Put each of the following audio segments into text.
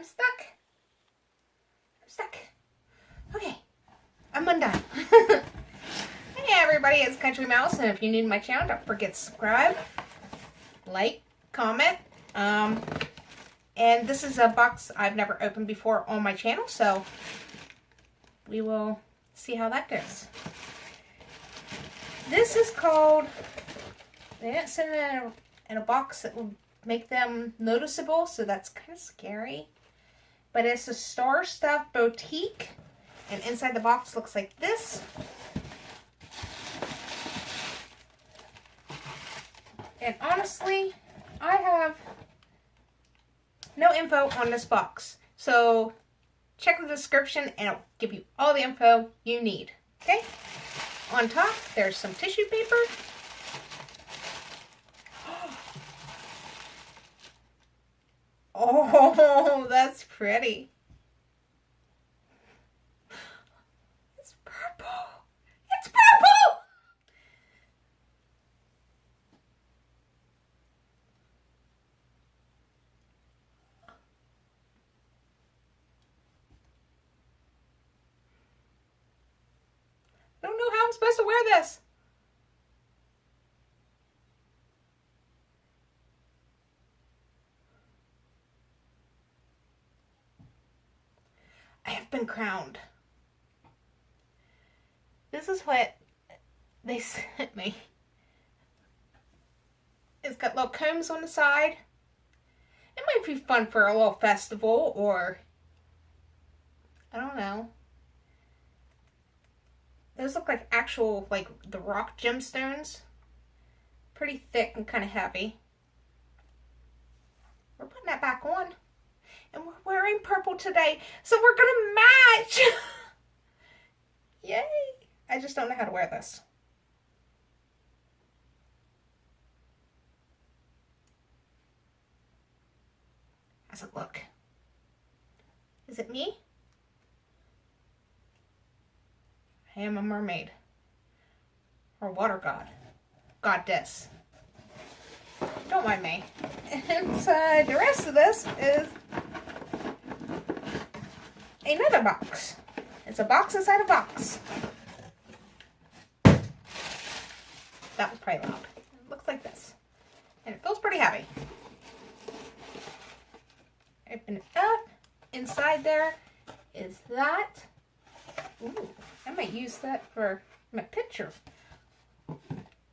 I'm stuck. I'm stuck. Okay, I'm undone. Hey everybody, it's Country Mouse, and if you're new to my channel, don't forget to subscribe, like, comment. And this is a box I've never opened before on my channel, so we will see how that goes. This is called, they didn't send it in a box that will make them noticeable, so that's kind of scary. But it's a Star Stuff Boutique, and inside the box looks like this. And honestly, I have no info on this box, so check the description and it'll give you all the info you need. Okay? On top, there's some tissue paper. Oh, that's pretty. It's purple. It's purple! I don't know how I'm supposed to wear this. I have been crowned. This is what they sent me. It's got little combs on the side. It might be fun for a little festival, or I don't know. Those look like actual, like, the rock gemstones. Pretty thick and kind of heavy. We're putting that back on. And we're wearing purple today, so we're gonna match! Yay! I just don't know how to wear this. How's it look? Is it me? I am a mermaid. Or water god. Goddess. Don't mind me. Inside the rest of this is another box. It's a box inside a box. That was probably loud. It looks like this. And it feels pretty heavy. Open it up. Inside there is that. Ooh, I might use that for my picture.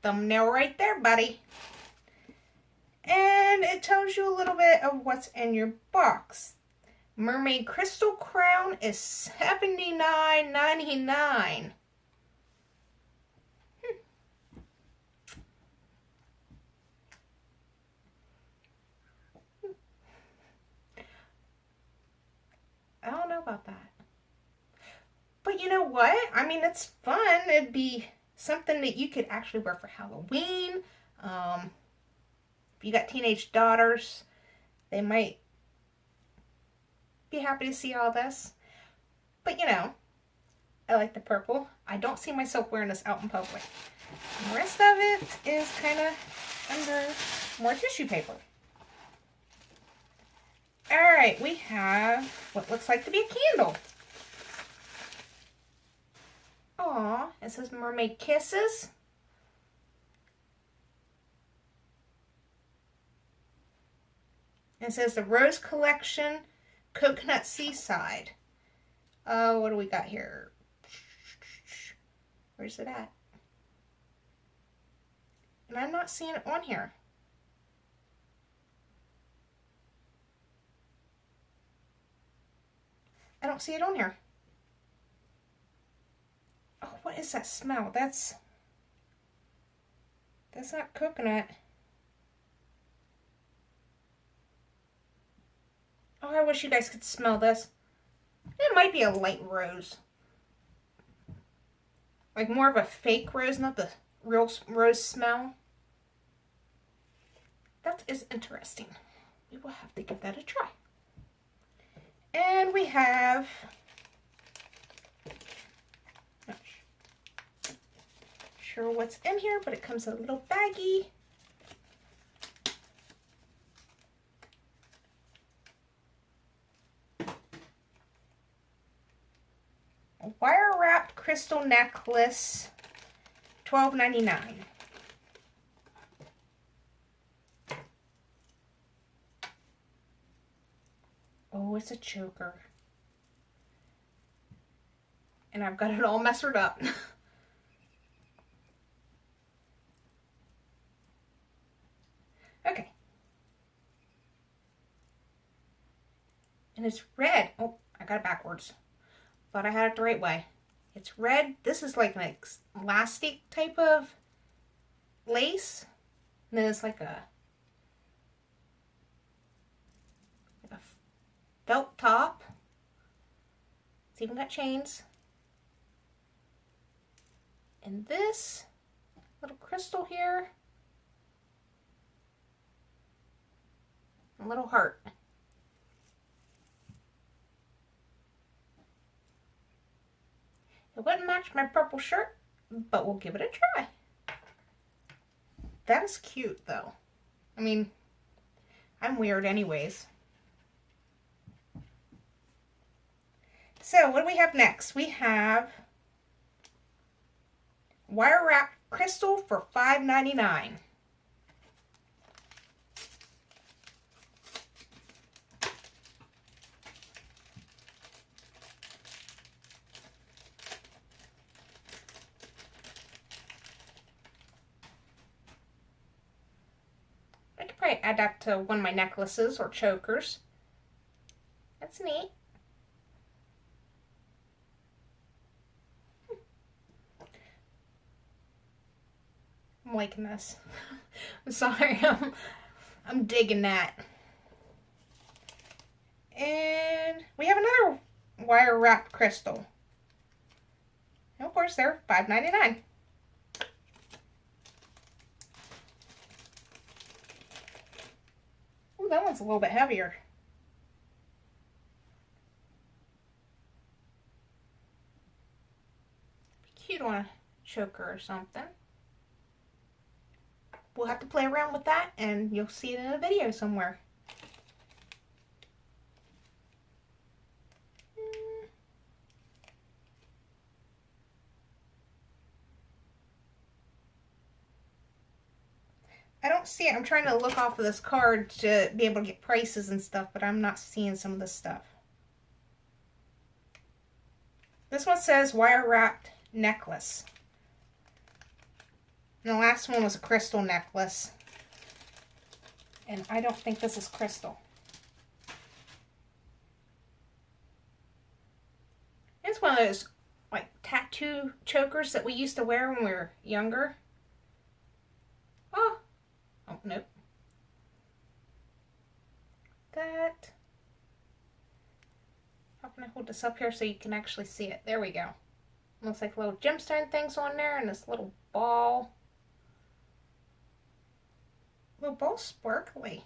Thumbnail right there, buddy. And it tells you a little bit of what's in your box. Mermaid crystal crown is $79.99. I don't know about that. But you know what? I mean, it's fun. It'd be something that you could actually wear for Halloween. If you got teenage daughters, they might be happy to see all this. But you know, I like the purple. I don't see myself wearing this out in public. And the rest of it is kind of under more tissue paper. Alright, we have what looks like to be a candle. Aw, it says Mermaid Kisses. It says the Rose Collection Coconut Seaside. Oh, what do we got here? Where's it at? And I'm not seeing it on here. I don't see it on here. Oh, what is that smell? That's not coconut. Oh, I wish you guys could smell this. It might be a light rose. Like more of a fake rose, not the real rose smell. That is interesting. We will have to give that a try. And we have, not sure what's in here, but it comes in a little baggie. wire wrapped crystal necklace, $12.99. Oh, it's a choker. And I've got it all messed up. Okay. And it's red. Oh, I got it backwards. But I had it the right way. It's red. This is like an elastic type of lace. And then it's like a felt top. It's even got chains. And this little crystal here. A little heart. It wouldn't match my purple shirt, but we'll give it a try. That is cute, though. I mean, I'm weird anyways. So, what do we have next? We have wire wrap crystal for $5.99. I could probably add that to one of my necklaces or chokers. That's neat. I'm liking this. I'm sorry. I'm digging that. And we have another wire wrapped crystal. And of course, they're $5.99. Ooh, that one's a little bit heavier. Be cute on a choker or something. We'll have to play around with that and you'll see it in a video somewhere. I don't see it. I'm trying to look off of this card to be able to get prices and stuff, but I'm not seeing some of this stuff. This one says wire wrapped necklace. And the last one was a crystal necklace. And I don't think this is crystal. It's one of those like tattoo chokers that we used to wear when we were younger. Oh nope. That. How can I hold this up here so you can actually see it? There we go. Looks like little gemstone things on there and this little ball. Little ball sparkly.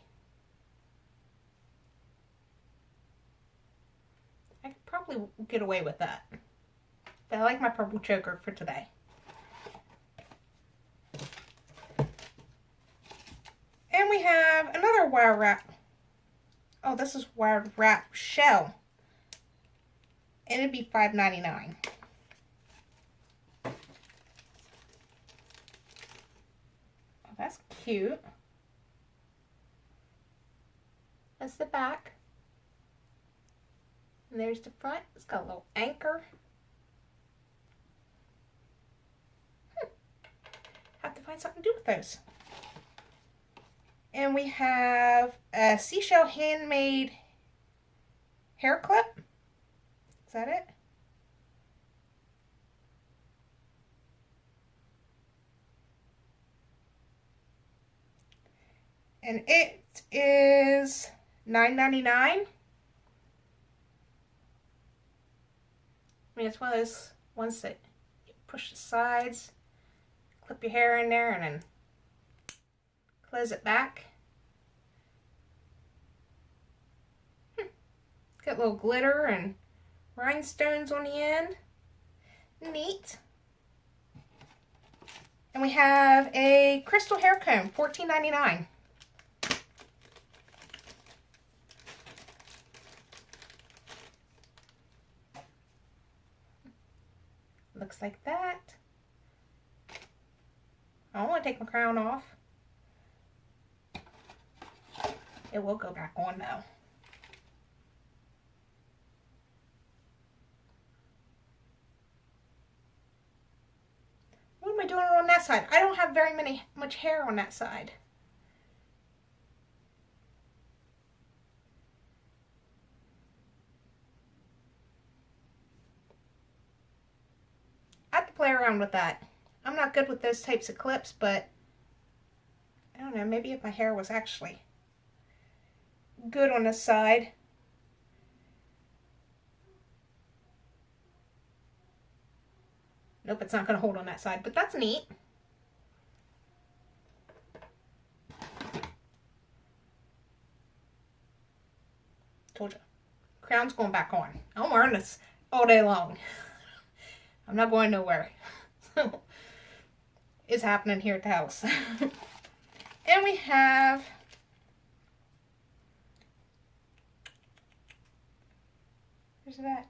I could probably get away with that. But I like my purple choker for today. And we have another wire wrap. Oh, this is wire wrap shell. And it'd be $5.99. Oh, that's cute. That's the back. And there's the front. It's got a little anchor. Have to find something to do with those. And we have a seashell handmade hair clip. Is that it? And it is $9.99. I mean, it's one of those ones that you push the sides, clip your hair in there, and then close it back. Got little glitter and rhinestones on the end. Neat. And we have a crystal hair comb, $14.99. Looks like that. I don't want to take my crown off. It will go back on though. What am I doing on that side? I don't have very much hair on that side. I have to play around with that. I'm not good with those types of clips, but I don't know, maybe if my hair was actually good on this side. Nope, it's not going to hold on that side, but that's neat. Told you. Crown's going back on. I'm wearing this all day long. I'm not going nowhere. So, it's happening here at the house. And we have where's that?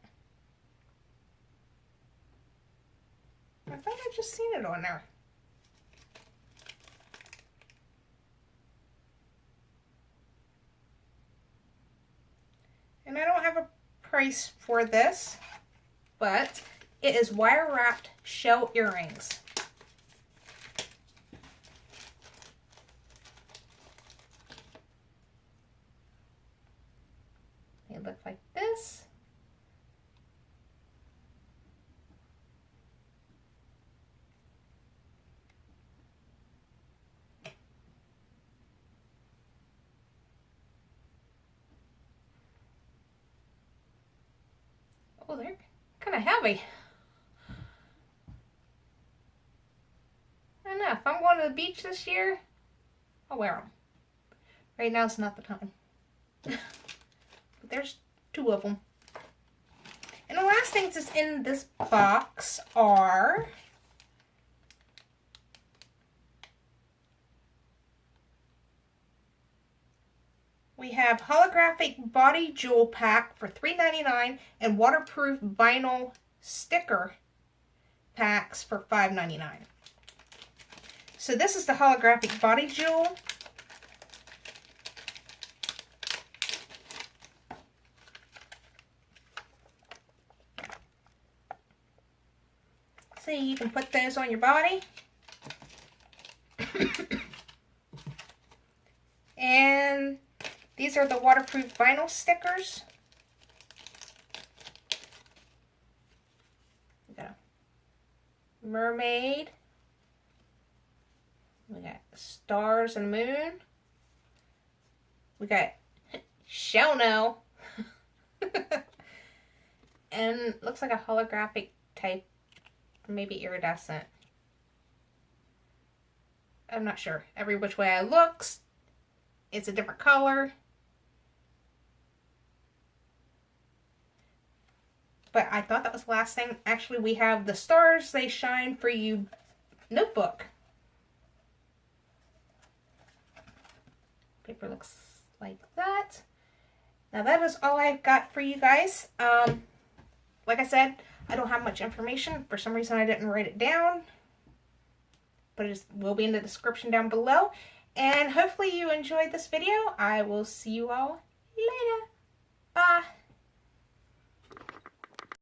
I thought I'd just seen it on there. And I don't have a price for this, but it is wire wrapped shell earrings. They look like this. Oh, they're kind of heavy. I don't know. If I'm going to the beach this year, I'll wear them. Right now is not the time. But there's 2 of them. And the last things that's in this box are we have holographic body jewel pack for $3.99 and waterproof vinyl sticker packs for $5.99. So this is the holographic body jewel. See, you can put those on your body. And these are the waterproof vinyl stickers. We got a mermaid. We got stars and moon. We got shell no. And looks like a holographic type, maybe iridescent. I'm not sure. Every which way I look, it's a different color. But I thought that was the last thing. Actually, we have the Stars They Shine For You notebook. Paper looks like that. Now that is all I've got for you guys. Like I said, I don't have much information. For some reason I didn't write it down. But it will be in the description down below. And hopefully you enjoyed this video. I will see you all later.